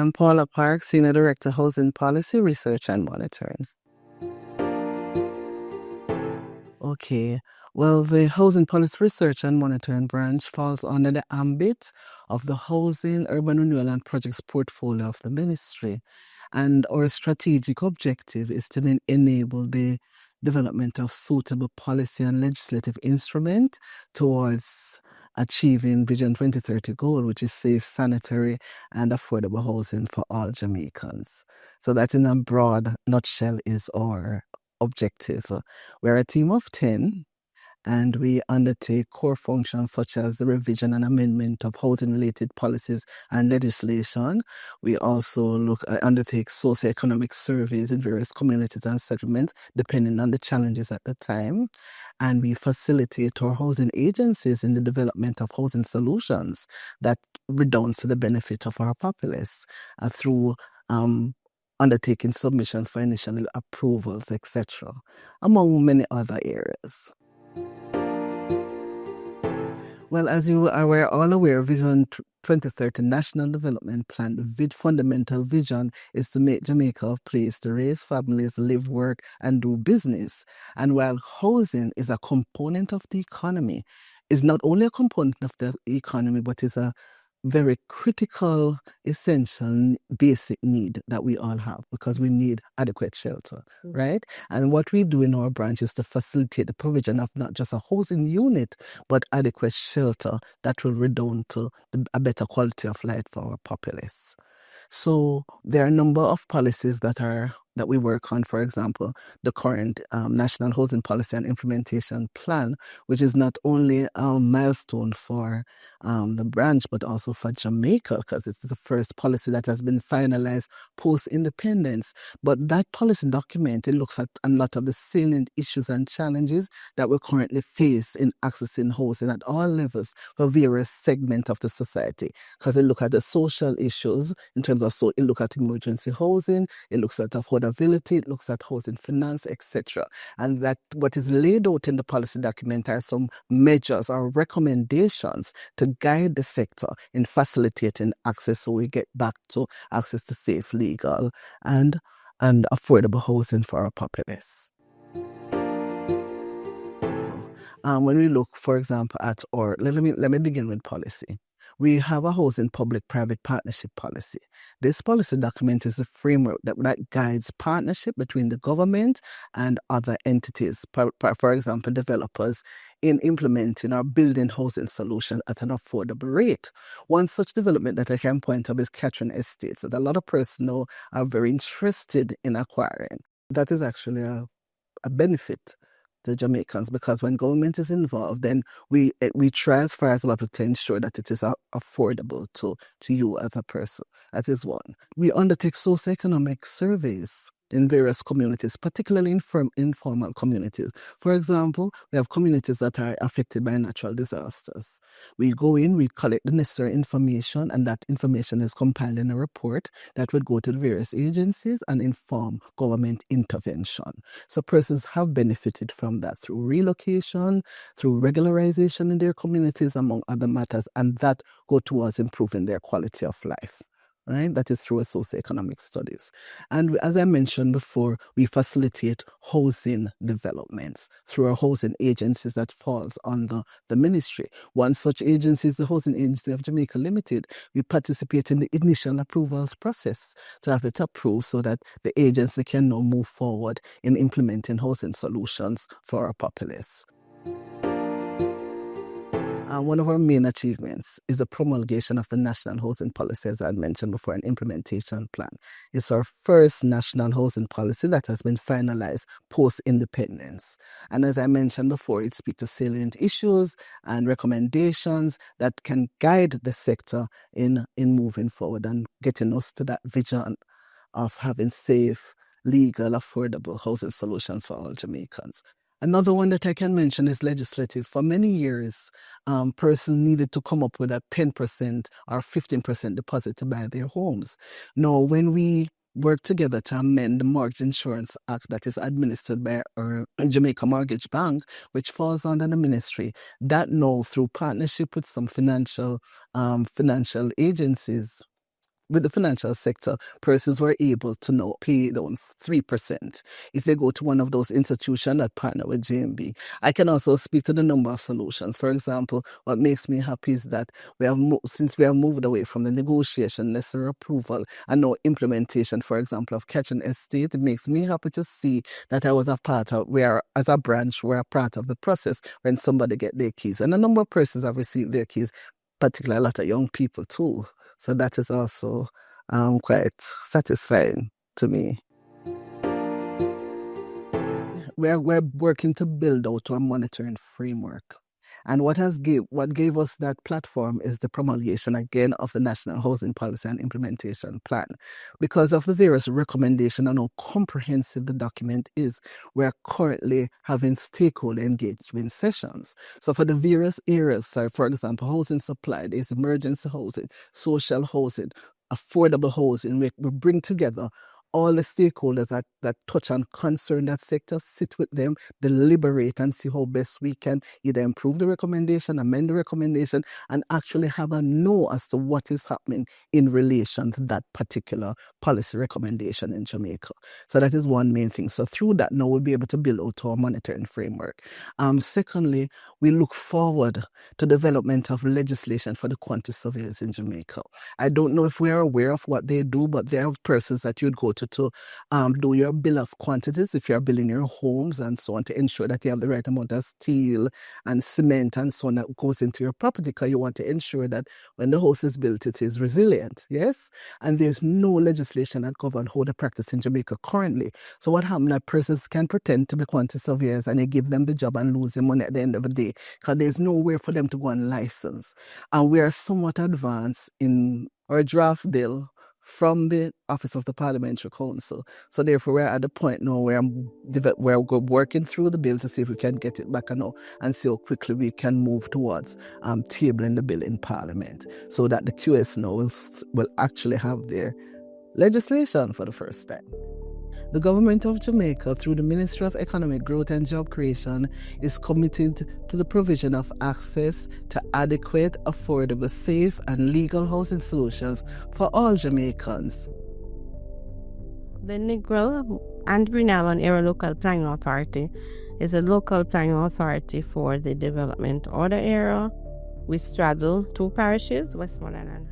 I'm Paula Park, Senior Director, Housing Policy, Research and Monitoring. Okay, well, the Housing Policy Research and Monitoring branch falls under the ambit of the Housing, Urban Renewal and Projects portfolio of the ministry. And our strategic objective is to enable the development of suitable policy and legislative instrument towards achieving Vision 2030 goal, which is safe, sanitary, and affordable housing for all Jamaicans. So that in a broad nutshell is our objective. We're a team of 10, and we undertake core functions such as the revision and amendment of housing-related policies and legislation. We also undertake socioeconomic surveys in various communities and settlements, depending on the challenges at the time. And we facilitate our housing agencies in the development of housing solutions that redounds to the benefit of our populace through undertaking submissions for initial approvals, etc., among many other areas. Well, as you are all aware, Vision 2030 National Development Plan, the fundamental vision is to make Jamaica a place to raise families, live, work, and do business. And while housing is a component of the economy, is not only a component of the economy, but is a very critical, essential, basic need that we all have, because we need adequate shelter, right? And what we do in our branch is to facilitate the provision of not just a housing unit, but adequate shelter that will redound to a better quality of life for our populace. So there are a number of policies that we work on. For example, the current National Housing Policy and Implementation Plan, which is not only a milestone for the branch, but also for Jamaica, because it's the first policy that has been finalized post-independence. But that policy document, it looks at a lot of the salient issues and challenges that we currently face in accessing housing at all levels for various segments of the society, because it looks at the social issues in terms of, so it looks at emergency housing, it looks at affordability, it looks at housing finance, etc. And that what is laid out in the policy document are some measures or recommendations to guide the sector in facilitating access, so we get back to access to safe, legal, and affordable housing for our populace. When we look, for example, at let me begin with policy. We have a housing public-private partnership policy. This policy document is a framework that guides partnership between the government and other entities, for example, developers, in implementing or building housing solutions at an affordable rate. One such development that I can point out is Catherine Estates, that a lot of persons are very interested in acquiring. That is actually a benefit to Jamaicans, because when government is involved, then we try as far as possible to ensure that it is affordable to you as a person. That is one. We undertake socioeconomic surveys in various communities, particularly informal communities. For example, we have communities that are affected by natural disasters. We go in, we collect the necessary information, and that information is compiled in a report that would go to the various agencies and inform government intervention. So persons have benefited from that through relocation, through regularization in their communities, among other matters, and that go towards improving their quality of life. Right? That is through socioeconomic studies. And as I mentioned before, we facilitate housing developments through our housing agencies that falls under the ministry. One such agency is the Housing Agency of Jamaica Limited. We participate in the initial approvals process to have it approved so that the agency can now move forward in implementing housing solutions for our populace. One of our main achievements is the promulgation of the National Housing Policy, as I mentioned before, an implementation plan. It's our first national housing policy that has been finalized post-independence. And as I mentioned before, it speaks to salient issues and recommendations that can guide the sector in moving forward and getting us to that vision of having safe, legal, affordable housing solutions for all Jamaicans. Another one that I can mention is legislative. For many years, persons needed to come up with a 10% or 15% deposit to buy their homes. Now, when we work together to amend the Mortgage Insurance Act that is administered by our Jamaica Mortgage Bank, which falls under the ministry, that now through partnership with some financial agencies, with the financial sector, persons were able to now pay down 3% if they go to one of those institutions that partner with JMB. I can also speak to the number of solutions. For example, what makes me happy is that since we have moved away from the negotiation, necessary approval, and no implementation, for example, of catching estate, it makes me happy to see that I was a part of, as a branch, we're a part of the process when somebody get their keys. And a number of persons have received their keys, particularly a lot of young people too. So that is also quite satisfying to me. We're working to build out our monitoring framework. And what gave us that platform is the promulgation again of the National Housing Policy and Implementation Plan. Because of the various recommendations and how comprehensive the document is, we're currently having stakeholder engagement sessions. So for the various areas, for example, housing supply, there's emergency housing, social housing, affordable housing, we bring together all the stakeholders that touch and concern that sector, sit with them, deliberate and see how best we can either improve the recommendation, amend the recommendation, and actually have a know as to what is happening in relation to that particular policy recommendation in Jamaica. So that is one main thing. So through that, now we'll be able to build out our monitoring framework. Secondly, we look forward to development of legislation for the quantity surveyors in Jamaica. I don't know if we are aware of what they do, but there are persons that you'd go to do your bill of quantities if you're building your homes and so on, to ensure that you have the right amount of steel and cement and so on that goes into your property, because you want to ensure that when the house is built, it is resilient, yes? And there's no legislation that governs how they practice in Jamaica currently. So what happens, that persons can pretend to be quantity surveyors and you give them the job and lose their money at the end of the day, because there's nowhere for them to go and license. And we are somewhat advanced in our draft bill from the Office of the Parliamentary Council. So therefore, we're at the point now where we're working through the bill to see if we can get it back and see how quickly we can move towards tabling the bill in Parliament, so that the QS now will actually have their legislation for the first time. The government of Jamaica, through the Ministry of Economic Growth and Job Creation, is committed to the provision of access to adequate, affordable, safe, and legal housing solutions for all Jamaicans. The Negril and Brunel Area Local Planning Authority is a local planning authority for the development order area. We straddle two parishes, Westmoreland and